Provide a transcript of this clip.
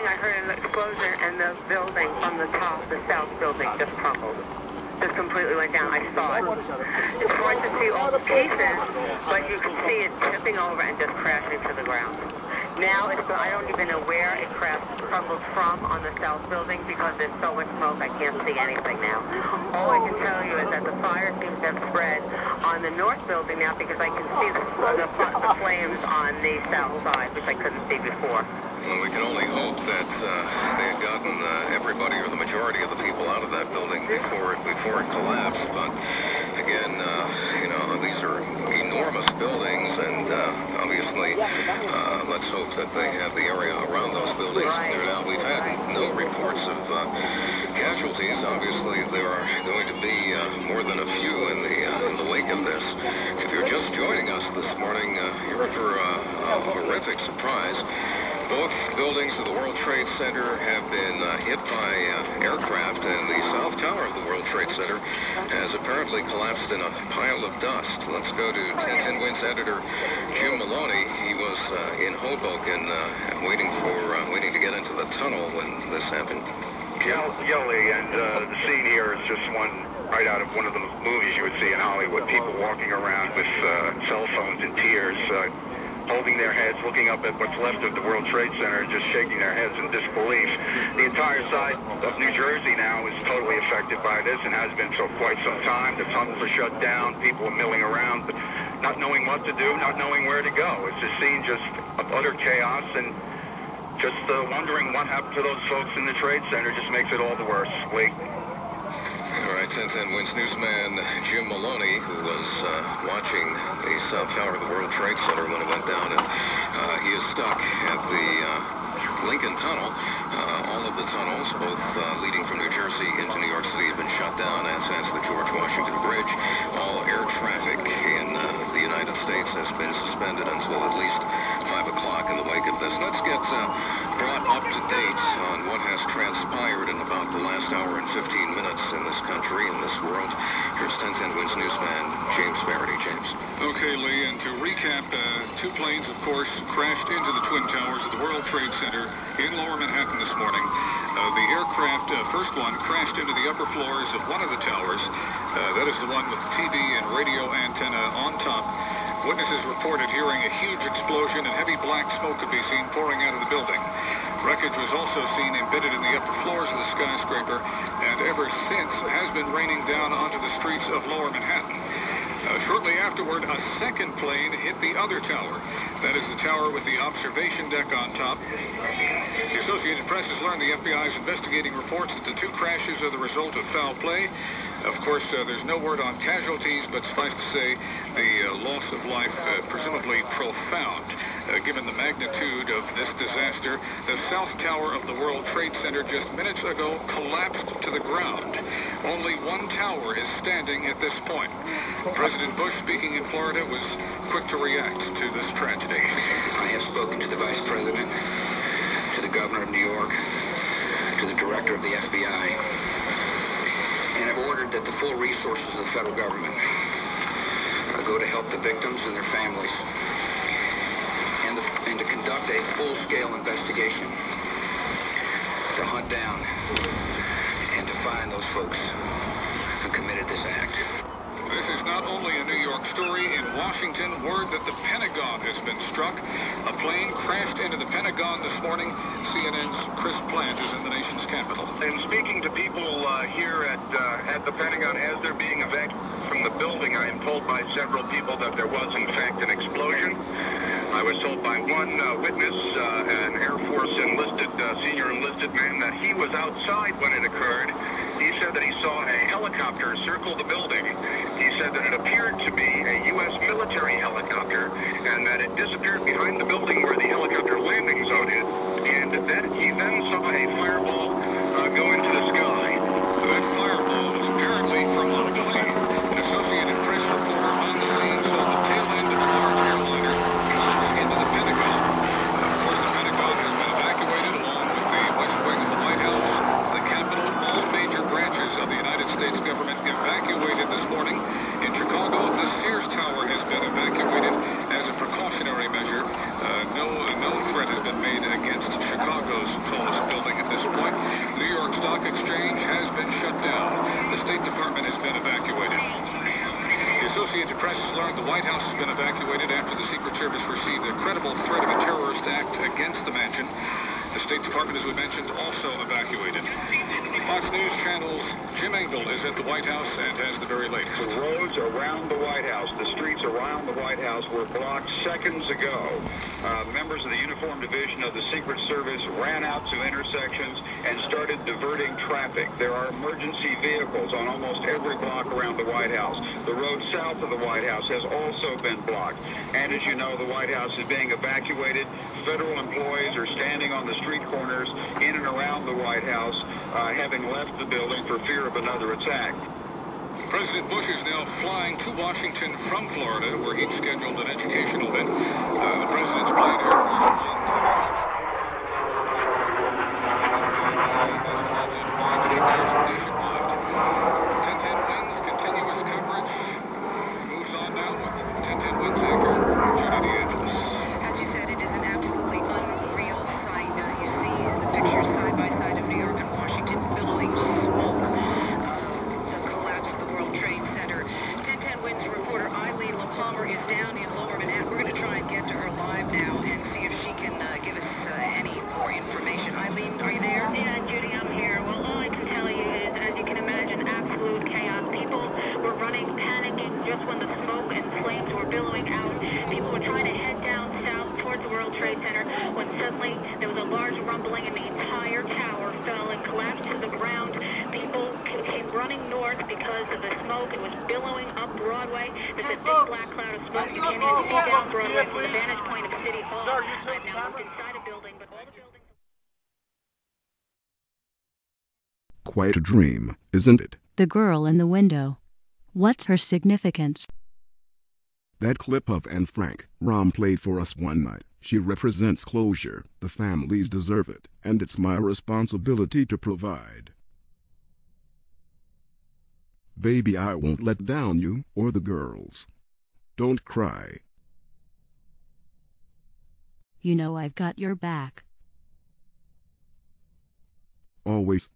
morning I heard an explosion and the building from the top, the south building, just crumbled. Just completely went down. I saw it. It's hard to see all the pieces, but you can see it tipping over and just crashing to the ground. Now, I don't even know where it crumbled from on the south building because there's so much smoke I can't see anything now. All I can tell you is that the fire seems to have spread on the north building now because I can see the flames on the south side, which I couldn't see before. Well, we can only hope that they had gotten everybody or the majority of the people out of that building before it collapsed. But again, you know, these are enormous buildings, and obviously, let's hope that they have the area around those buildings cleared out. We've had no reports of casualties. Obviously, there are going to be more than a few in the wake of this. If you're just joining us this morning, you're in for a horrific surprise. Both buildings of the World Trade Center have been hit by aircraft, and the South Tower of the World Trade Center has apparently collapsed in a pile of dust. Let's go to 1010 Wins editor Jim Maloney. He was in Hoboken waiting to get into the tunnel when this happened. Yelly, and the scene here is just one right out of one of the movies you would see in Hollywood. People walking around with cell phones in tears, holding their heads, looking up at what's left of the World Trade Center, just shaking their heads in disbelief. The entire side of New Jersey now is totally affected by this and has been for quite some time. The tunnels are shut down. People are milling around, but not knowing what to do, not knowing where to go. It's a scene just of utter chaos, and just wondering what happened to those folks in the Trade Center just makes it all the worse. Wait. All right, 1010 Wins newsman Jim Maloney, who was watching the South Tower of the World Trade Center when it went down, and he is stuck at the Lincoln Tunnel. All of the tunnels, both leading from New Jersey into New York City, have been shut down, as has the George Washington Bridge. All air traffic in the United States has been suspended until at least 5 o'clock in the wake of this. Let's get brought up to date on what has transpired in about the last hour and 15 minutes in this country, in this world. Here's 1010 Wins newsman James Faraday. James. Okay, Lee, and to recap, two planes, of course, crashed into the Twin Towers of the World Trade Center in Lower Manhattan this morning. The aircraft, first one, crashed into the upper floors of one of the towers. That is the one with the TV and radio antenna on top. Witnesses reported hearing a huge explosion, and heavy black smoke could be seen pouring out of the building. Wreckage was also seen embedded in the upper floors of the skyscraper, and ever since has been raining down onto the streets of Lower Manhattan. Shortly afterward, a second plane hit the other tower. That is the tower with the observation deck on top. The Associated Press has learned the FBI is investigating reports that the two crashes are the result of foul play. Of course, there's no word on casualties, but suffice to say the loss of life presumably profound. Given the magnitude of this disaster, the South Tower of the World Trade Center just minutes ago collapsed to the ground. Only one tower is standing at this point. President Bush, speaking in Florida, was quick to react to this tragedy. I have spoken to the Vice President, to the Governor of New York, to the Director of the FBI, and have ordered that the full resources of the federal government go to help the victims and their families, and to conduct a full-scale investigation to hunt down and to find those folks who committed this act. This is not only a New York story. In Washington, word that the Pentagon has been struck. A plane crashed into the Pentagon this morning. CNN's Chris Plant is in the nation's capital. And speaking to people here at the Pentagon as they're being evacuated from the building, I am told by several people that there was, in fact, an explosion. I was told by one witness, an Air Force senior enlisted man, that he was outside when it occurred. He said that he saw a helicopter circle the building. He said that it appeared to be a U.S. military helicopter, and that it disappeared behind the building where the helicopter landing zone is, and that he then saw a fireball go into the sky. That fireball was apparently from a plane. An Associated Press reporter on the scene saw the tail end of a large airliner launch into the Pentagon. Of course, the Pentagon has been evacuated along with the West Wing of the White House, the Capitol. All major branches of the United States government evacuated this morning. In Chicago, the Sears Tower has been evacuated as a precautionary measure. No threat has been made against Chicago's tallest been evacuated. The Associated Press has learned the White House has been evacuated after the Secret Service received a credible threat of a terrorist act against the mansion. The State Department, as we mentioned, also evacuated. Fox News Channel's Jim Engel is at the White House and has the very latest. The roads around the White House, the streets around the White House were blocked seconds ago. Members of the Uniform Division of the Secret Service ran out to intersections and started diverting traffic. There are emergency vehicles on almost every block around the White House. The road south of the White House has also been blocked. And as you know, the White House is being evacuated. Federal employees are standing on the street corners in and around the White House, having left the building for fear of another attack. President Bush is now flying to Washington from Florida, where he'd scheduled an educational event. The president's plane, Air Force nationwide. 1010 Winds, continuous coverage. Moves on now with 1010 Winds anchor, Judy DeAngelis. As you said, it is an absolutely unreal sight. You see the pictures side by side of New York and Washington billowing smoke. The collapse of the World Trade Center. 1010 Winds reporter Eileen LaPalmer is down in Lower Manhattan. We're going to try and get to her live now and see if she can give us any more information. Eileen, are you there? Yeah, Judy, I'm here. Well, all I can tell you is, as you can imagine, absolute chaos. People were running, panicking just when the smoke and flames were billowing out. People were trying to head down south towards the World Trade Center when suddenly there was a large rumbling and the entire tower fell and collapsed to the ground. People came running north because of the smoke. It was billowing up Broadway. There's a big black cloud of smoke. You can't even see down Broadway from the vantage point of City Hall. I've now looked inside a building, but all the buildings... Quite a dream, isn't it? The girl in the window. What's her significance? That clip of Anne Frank Rom played for us one night. She represents closure. The families deserve it, and it's my responsibility to provide. Baby, I won't let down you or the girls. Don't cry. You know I've got your back. Always.